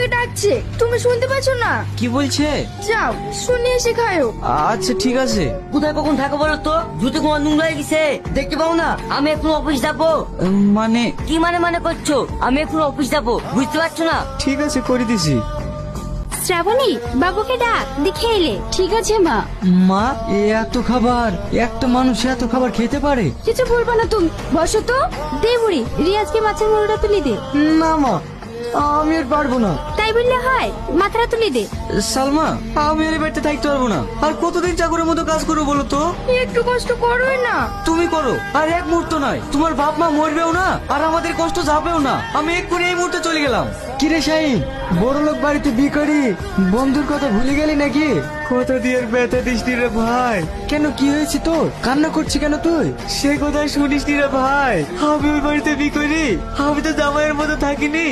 তোমাকে ডাকছে, তুমি শুনতে পাচ্ছ না? কি বলছে? যাও শুনে এসে খায়ো। আচ্ছা ঠিক আছে। কোথায় কখন থাকো বলো তো? জুতো তোমার নোংরা হয়ে গেছে, দেখতে পাও না? আমি এখন অফিস যাবো। মানে কি মানে করছো? আমি এখন অফিস যাবো, বুঝতে পারছো না? ঠিক আছে, করে দিছি। শ্রাবণী, বাবুকে ডাক, দেখে এলে। ঠিক আছে মা। মা, এত খাবার, একটা মানুষ এত খাবার খেতে পারে? কিছু বলবো না তুমি, বসো তো। দে বুড়ি, রিয়াজকে মাছের মুড়োটা তুলে দে। না মা, আমি আর পারবো না। তাই বললে হয়, মাথাটা তুলে দে। সালমা, আমি এই বাড়িতে থাকতে পারবো না। আর কতদিন চাকরের মতো কাজ করবো বলো তো? একটু কষ্ট করোই না। তুমি করো, আর এক মুহূর্ত নয়। তোমার বাপ মা মরবেও না, আর আমাদের কষ্ট যাবেও না। আমি এক্ষুনি এই মুহূর্তে চলে গেলাম। কিরে শাহিন, বড় লোক বাড়িতে বিকারি, বন্ধুর কথা ভুলে গেলি নাকি? কথা দিয়ে ব্যথা দিস নি রে ভাই। কেন, কি হয়েছে তোর? কান্না করছি কেন তুই? সে কথা শুনিস নি রে ভাই। আমি ওই বাড়িতে বিকারি, আমি তো জামাইয়ের মতো থাকিনি।